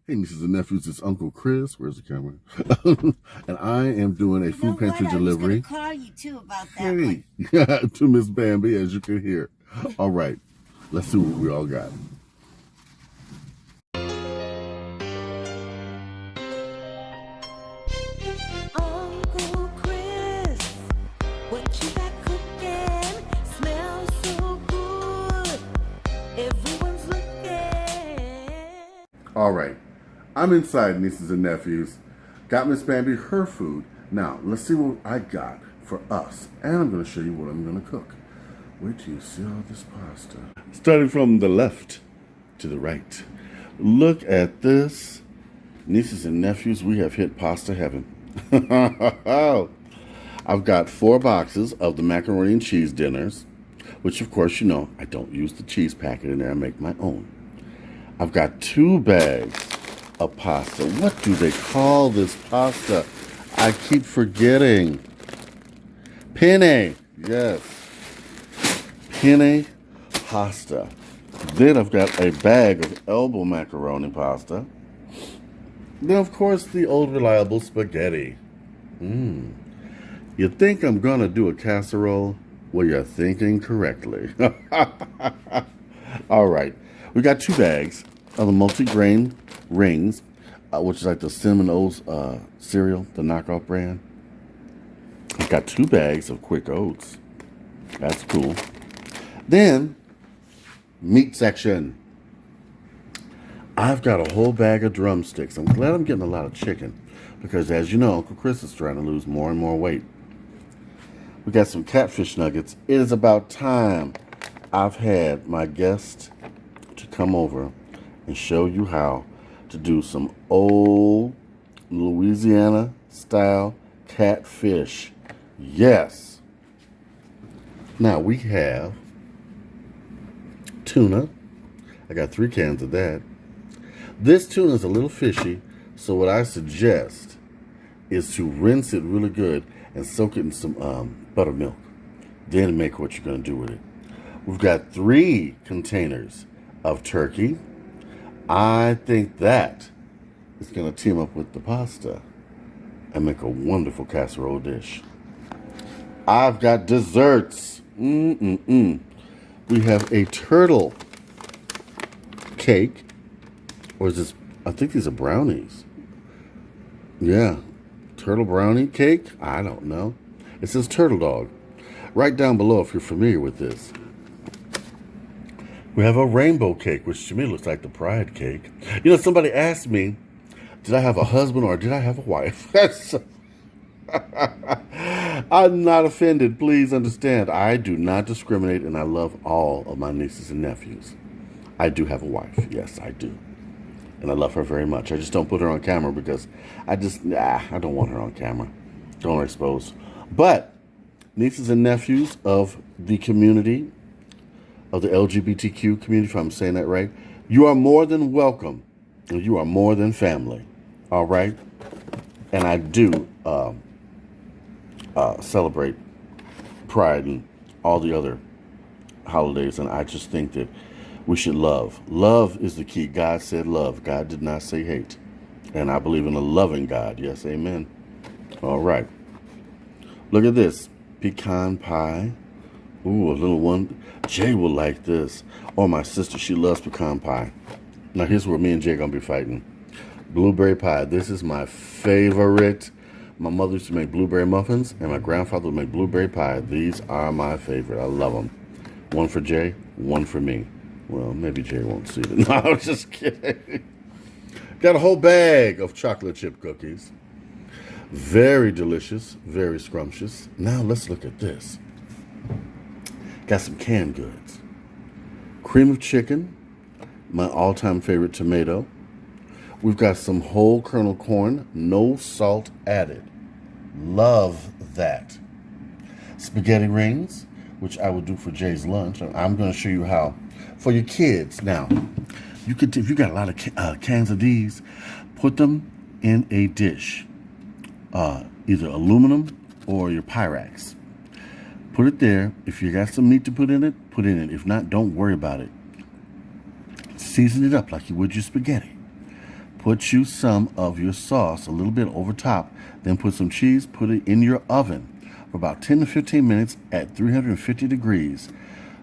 Hey, nieces and nephews, it's Uncle Chris. Where's the camera? And I am doing a food pantry delivery. I was going to call you too about that one. Hey, to Miss Bambi, as you can hear. All right, let's see what we all got. Uncle Chris, what you got cooking? Smells so good. Everyone's looking. All right, I'm inside, nieces and nephews. Got Miss Bambi her food. Now, let's see what I got for us. And I'm going to show you what I'm going to cook. Wait till you see all this pasta. Starting from the left to the right. Look at this. Nieces and nephews, we have hit pasta heaven. I've got 4 boxes of the macaroni and cheese dinners, which of course you know I don't use the cheese packet in there. I make my own. I've got 2 bags of pasta. What do they call this pasta? I keep forgetting. Penne. Yes. Penne pasta. Then I've got a bag of elbow macaroni pasta. Then, of course, the old reliable spaghetti. You think I'm going to do a casserole? Well, you're thinking correctly. All right. We got 2 bags of the multi-grain rings, which is like the Cinnamon Oats cereal, the knockoff brand. I've got 2 bags of quick oats. That's cool. Then, meat section. I've got a whole bag of drumsticks. I'm glad I'm getting a lot of chicken because, as you know, Uncle Chris is trying to lose more and more weight. We got some catfish nuggets. It is about time I've had my guest to come over and show you how to do some old Louisiana-style catfish. Yes. Now, we have tuna. I got 3 cans of that. This tuna is a little fishy, so what I suggest is to rinse it really good and soak it in some buttermilk. Then make what you're going to do with it. We've got 3 containers of turkey. I think that is going to team up with the pasta and make a wonderful casserole dish. I've got desserts. We have a turtle cake. Or is this, I think these are brownies. Yeah, turtle brownie cake? I don't know. It says turtle dog. Write down below if you're familiar with this. We have a rainbow cake, which to me looks like the pride cake. You know, somebody asked me, did I have a husband or did I have a wife? I'm not offended. Please understand. I do not discriminate, and I love all of my nieces and nephews. I do have a wife. Yes, I do. And I love her very much. I just don't put her on camera because I don't want her on camera. Don't want her exposed. But nieces and nephews of the community, of the LGBTQ community, if I'm saying that right, you are more than welcome. And you are more than family. All right? And I do celebrate Pride and all the other holidays. And I just think that we should love. Love is the key. God said love. God did not say hate. And I believe in a loving God. Yes, amen. All right. Look at this. Pecan pie. Ooh, a little one. Jay will like this. Oh, my sister, she loves pecan pie. Now, here's where me and Jay are going to be fighting. Blueberry pie. This is my favorite. My mother used to make blueberry muffins, and my grandfather would make blueberry pie. These are my favorite. I love them. One for Jay, one for me. Well, maybe Jay won't see it. No, I'm just kidding. Got a whole bag of chocolate chip cookies. Very delicious, very scrumptious. Now let's look at this. Got some canned goods. Cream of chicken, my all-time favorite tomato. We've got some whole kernel corn, no salt added. Love that. Spaghetti rings, which I will do for Jay's lunch. I'm going to show you how. For your kids, now, you could, if you got a lot of cans of these, put them in a dish, either aluminum or your Pyrex. Put it there. If you got some meat to put in it, put in it. If not, don't worry about it. Season it up like you would your spaghetti. put you some of your sauce, a little bit over top, then put some cheese, put it in your oven for about 10 to 15 minutes at 350 degrees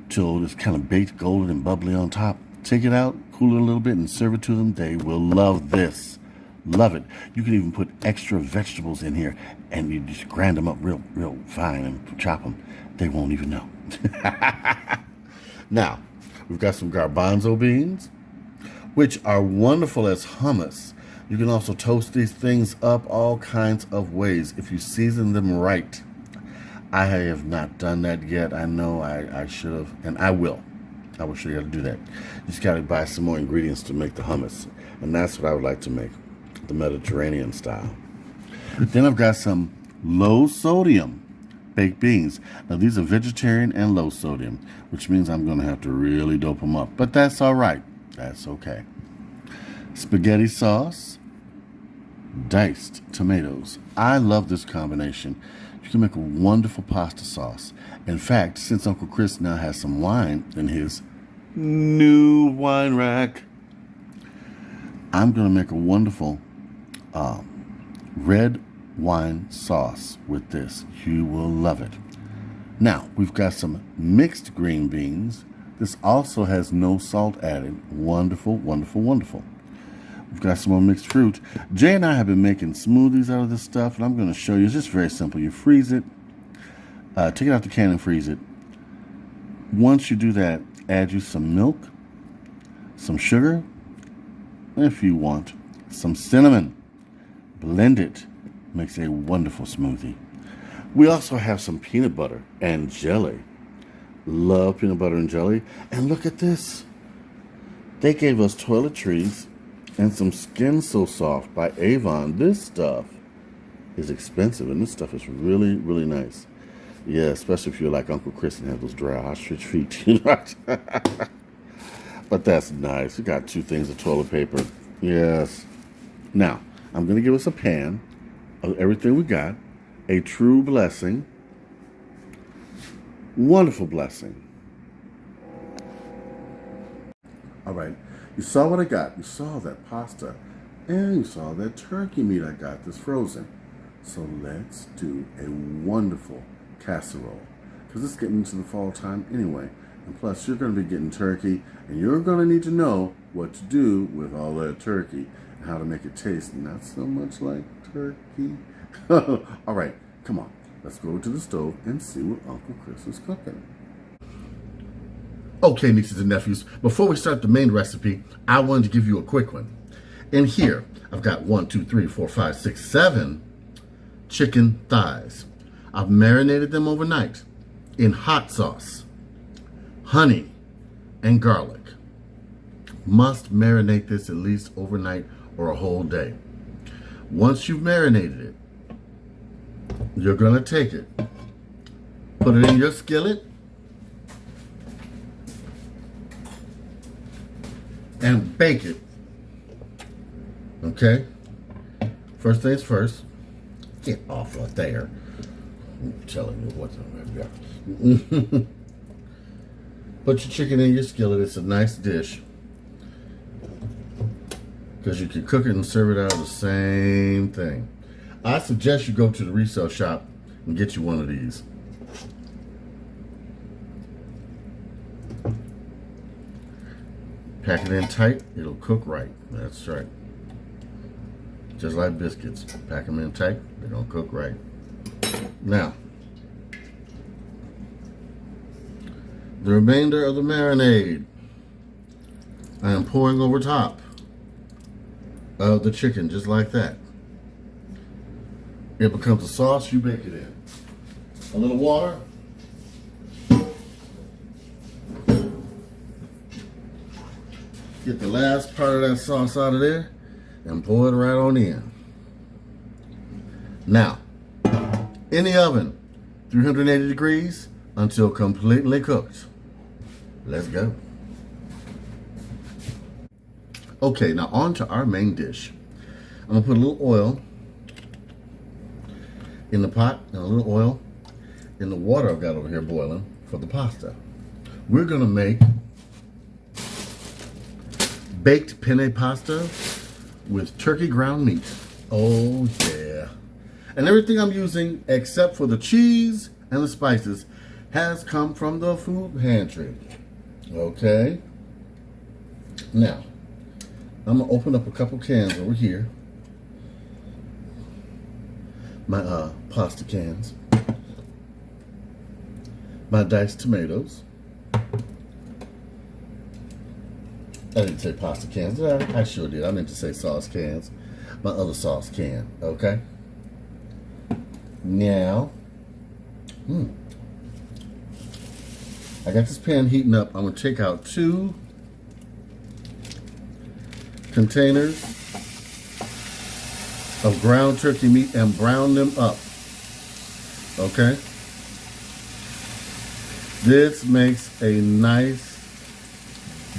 till it's kind of baked golden and bubbly on top. Take it out, cool it a little bit, and serve it to them. They will love this. Love it. You can even put extra vegetables in here, and you just grind them up real fine and chop them. They won't even know. Now, we've got some garbanzo beans, which are wonderful as hummus. You can also toast these things up all kinds of ways if you season them right. I have not done that yet. I know I should have, and I will. I will show you how to do that. You just got to buy some more ingredients to make the hummus. And that's what I would like to make, the Mediterranean style. Then I've got some low sodium baked beans. Now these are vegetarian and low sodium, which means I'm going to have to really dope them up. But that's all right. That's okay. Spaghetti sauce, diced tomatoes. I love this combination. You can make a wonderful pasta sauce. In fact, since Uncle Chris now has some wine in his new wine rack, I'm going to make a wonderful red wine sauce with this. You will love it. Now, we've got some mixed green beans. This also has no salt added. Wonderful, wonderful, wonderful. We've got some more mixed fruit. Jay and I have been making smoothies out of this stuff, and I'm going to show you. It's just very simple. You freeze it, take it out the can and freeze it. Once you do that, add you some milk, some sugar, if you want, some cinnamon. Blend it. Makes a wonderful smoothie. We also have some peanut butter and jelly. Love peanut butter and jelly. And look at this. They gave us toiletries and some Skin So Soft by Avon. This stuff is expensive, and this stuff is really, really nice. Yeah, especially if you're like Uncle Chris and have those dry ostrich feet. But that's nice. We got 2 things of toilet paper. Yes. Now, I'm going to give us a pan of everything we got. A true blessing. Wonderful blessing. All right. You saw what I got. You saw that pasta. And you saw that turkey meat I got that's frozen. So let's do a wonderful casserole. Because it's getting into the fall time anyway. And plus, you're going to be getting turkey. And you're going to need to know what to do with all that turkey. And how to make it taste not so much like turkey. All right. Come on. Let's go to the stove and see what Uncle Chris is cooking. Okay, nieces and nephews, before we start the main recipe, I wanted to give you a quick one. In here, I've got 1, 2, 3, 4, 5, 6, 7 chicken thighs. I've marinated them overnight in hot sauce, honey, and garlic. Must marinate this at least overnight or a whole day. Once you've marinated it, you're going to take it, put it in your skillet, and bake it. Okay? First things first. Get off of there. I'm telling you what's on there. Put your chicken in your skillet. It's a nice dish. Because you can cook it and serve it out of the same thing. I suggest you go to the resale shop and get you one of these. Pack it in tight, it'll cook right. That's right. Just like biscuits. Pack them in tight, they're gonna cook right. Now, the remainder of the marinade I am pouring over top of the chicken, just like that. It becomes a sauce, you bake it in. A little water. Get the last part of that sauce out of there and pour it right on in. Now, in the oven, 380 degrees until completely cooked. Let's go. Okay, now on to our main dish. I'm gonna put a little oil in the pot and a little oil in the water I've got over here boiling for the pasta. We're gonna make baked penne pasta with turkey ground meat. Oh yeah. And everything I'm using except for the cheese and the spices has come from the food pantry. Okay. Now, I'm gonna open up a couple cans over here. My pasta cans. My diced tomatoes. I didn't say pasta cans, did I? I sure did. I meant to say sauce cans. My other sauce can, okay? Now, I got this pan heating up. I'm going to take out 2 containers of ground turkey meat and brown them up, okay? This makes a nice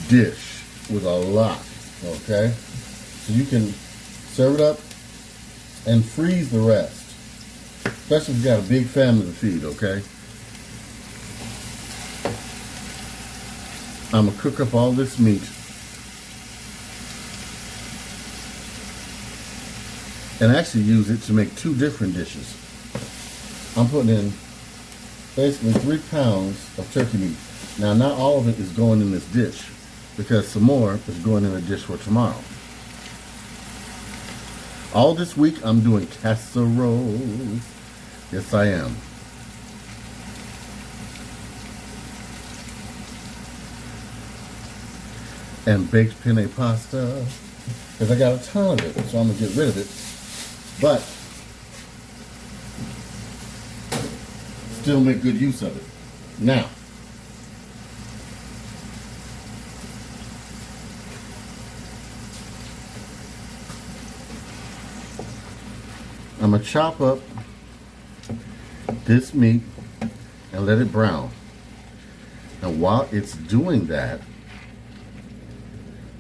dish with a lot, okay? So you can serve it up and freeze the rest, especially if you got a big family to feed, okay? I'm gonna cook up all this meat and actually use it to make 2 different dishes. I'm putting in basically 3 pounds of turkey meat. Now, not all of it is going in this dish, because some more is going in a dish for tomorrow. All this week, I'm doing casseroles. Yes, I am. And baked penne pasta, because I got a ton of it, so I'm going to get rid of it. But still make good use of it. Now, I'm going to chop up this meat and let it brown. And while it's doing that,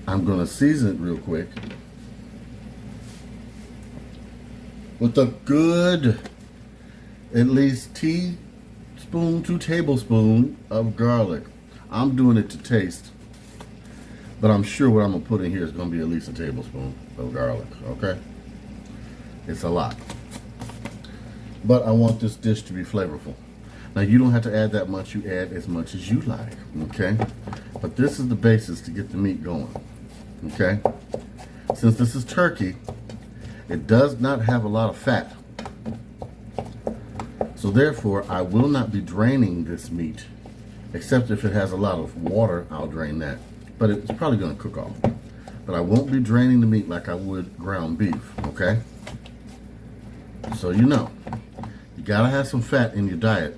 I'm going to season it real quick with a good, at least teaspoon, 2 tablespoons of garlic. I'm doing it to taste, but I'm sure what I'm going to put in here is going to be at least a tablespoon of garlic, okay? It's a lot. But I want this dish to be flavorful. Now, you don't have to add that much. You add as much as you like, okay? But this is the basis to get the meat going, okay? Since this is turkey, it does not have a lot of fat. So therefore, I will not be draining this meat, except if it has a lot of water, I'll drain that. But it's probably going to cook off. But I won't be draining the meat like I would ground beef, okay? So you know, you gotta have some fat in your diet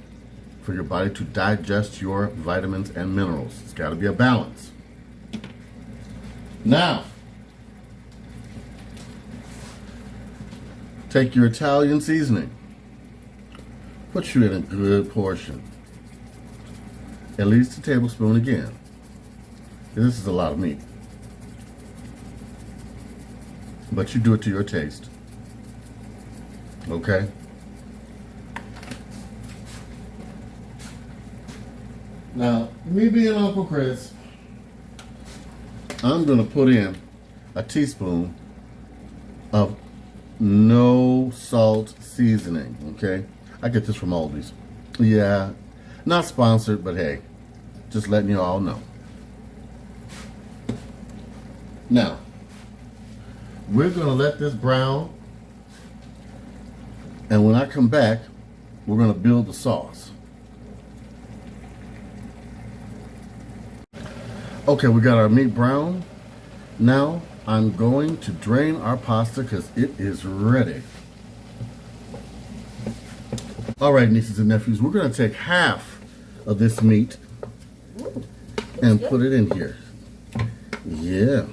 for your body to digest your vitamins and minerals. It's gotta be a balance. Now, take your Italian seasoning. Put you in a good portion. At least a tablespoon again. This is a lot of meat. But you do it to your taste. Okay? Now, me being Uncle Chris, I'm going to put in a teaspoon of no salt seasoning, okay? I get this from Aldi's. Yeah, not sponsored, but hey, just letting you all know. Now, we're going to let this brown, and when I come back, we're going to build the sauce. Okay, we got our meat brown. Now, I'm going to drain our pasta because it is ready. All right, nieces and nephews, we're going to take half of this meat and put it in here. Yeah.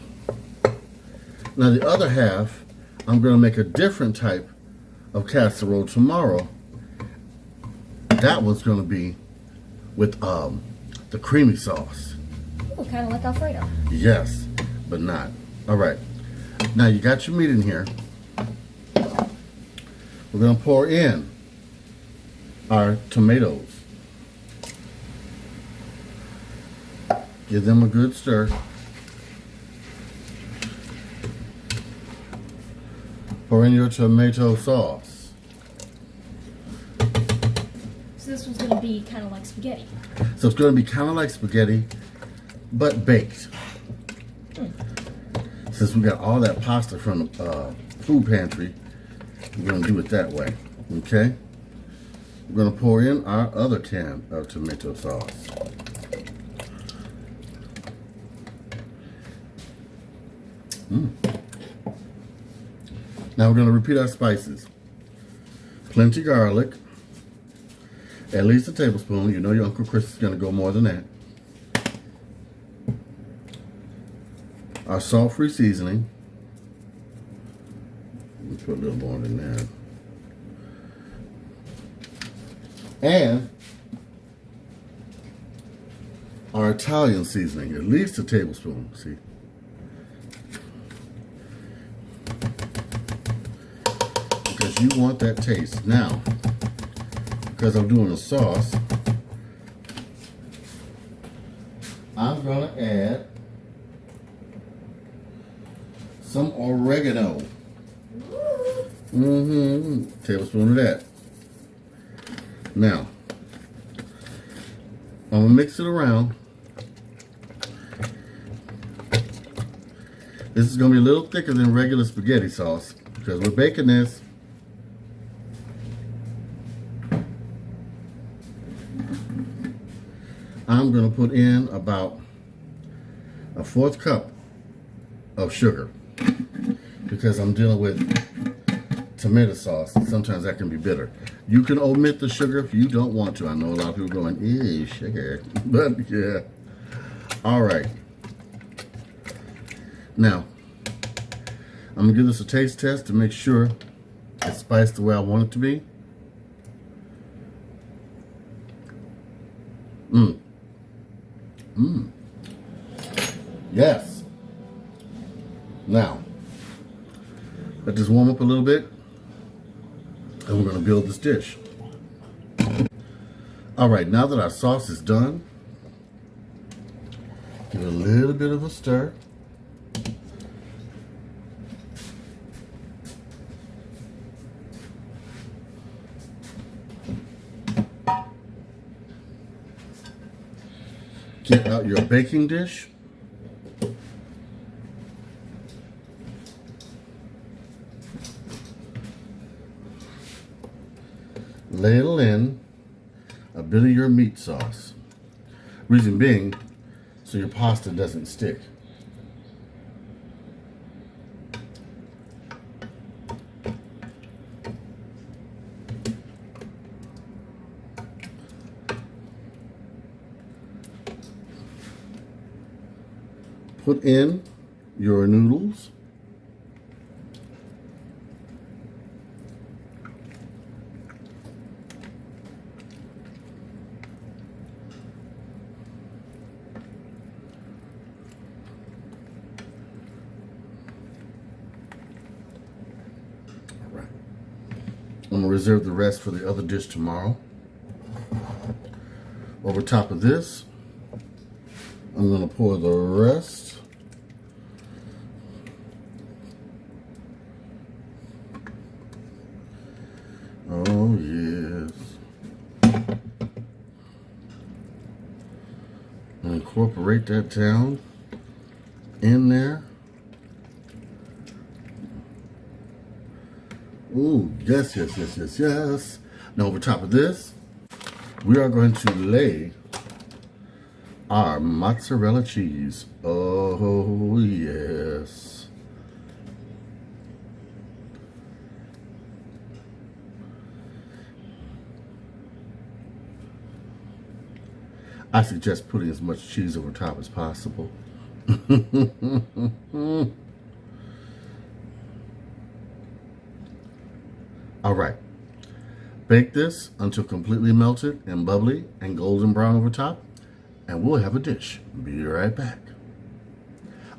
Now, the other half, I'm going to make a different type of casserole tomorrow. That one's going to be with the creamy sauce. Ooh, kind of like Alfredo. Yes, but not. All right. Now you got your meat in here. We're going to pour in our tomatoes. Give them a good stir. Pour in your tomato sauce. So this was gonna be kind of like spaghetti. So it's going to be kind of like spaghetti, but baked. Since we got all that pasta from the food pantry, we're going to do it that way. Okay? We're going to pour in our other can of tomato sauce. Now we're going to repeat our spices. Plenty garlic. At least a tablespoon. You know your Uncle Chris is going to go more than that. Our salt-free seasoning. Let me put a little more in there. And our Italian seasoning. At least a tablespoon. See? Because you want that taste. Now, because I'm doing a sauce, I'm going to add some oregano. Tablespoon of that. Now, I'm going to mix it around. This is going to be a little thicker than regular spaghetti sauce because we're baking this. I'm going to put in about a 1/4 cup of sugar because I'm dealing with tomato sauce. Sometimes that can be bitter. You can omit the sugar if you don't want to. I know a lot of people going, ew, sugar. But yeah. All right. Now, I'm going to give this a taste test to make sure it's spiced the way I want it to be. Yes. Now, let this warm up a little bit, and we're going to build this dish. All right, now that our sauce is done, give it a little bit of a stir. Get out your baking dish. Ladle in a bit of your meat sauce. Reason being, so your pasta doesn't stick. Put in your noodles. All right. I'm going to reserve the rest for the other dish tomorrow. Over top of this, I'm going to pour the rest. Oh, yes. And incorporate that down in there. Ooh, yes, yes, yes, yes, yes. Now, over top of this, we are going to lay our mozzarella cheese. Oh, yes. I suggest putting as much cheese over top as possible. All right. Bake this until completely melted and bubbly and golden brown over top, and we'll have a dish. Be right back.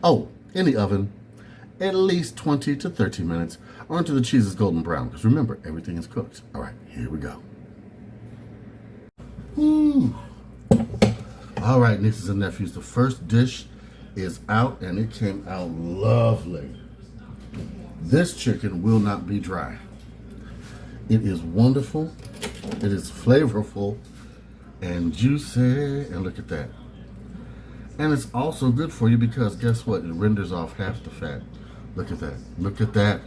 Oh, in the oven, at least 20 to 30 minutes, or until the cheese is golden brown, because remember, everything is cooked. All right, here we go. Ooh. All right, nieces and nephews, the first dish is out, and it came out lovely. This chicken will not be dry. It is wonderful. It is flavorful and juicy. And look at that. And it's also good for you because guess what? It renders off half the fat. Look at that. Look at that.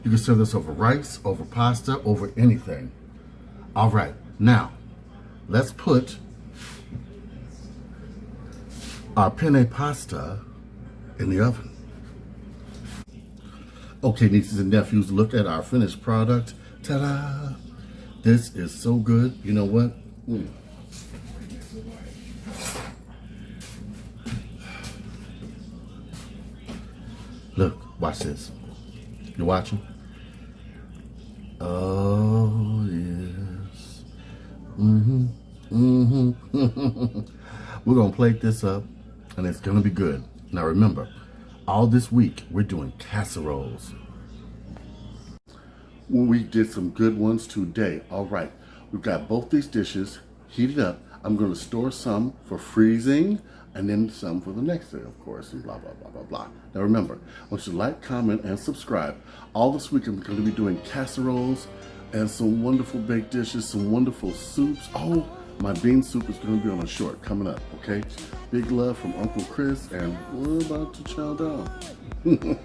You can serve this over rice, over pasta, over anything. All right. Now, let's put our penne pasta in the oven. Okay, nieces and nephews, look at our finished product. Ta-da! This is so good. You know what? Look, watch this. You watching? Oh, yes. We're going to plate this up, and it's going to be good. Now, remember, all this week, we're doing casseroles. We did some good ones today. All right, we've got both these dishes heated up. I'm going to store some for freezing and then some for the next day, of course, and blah, blah, blah, blah, blah. Now remember, I want you to like, comment, and subscribe. All this week, I'm going to be doing casseroles and some wonderful baked dishes, some wonderful soups. Oh, my bean soup is going to be on a short coming up, okay? Big love from Uncle Chris, and we're about to chow down.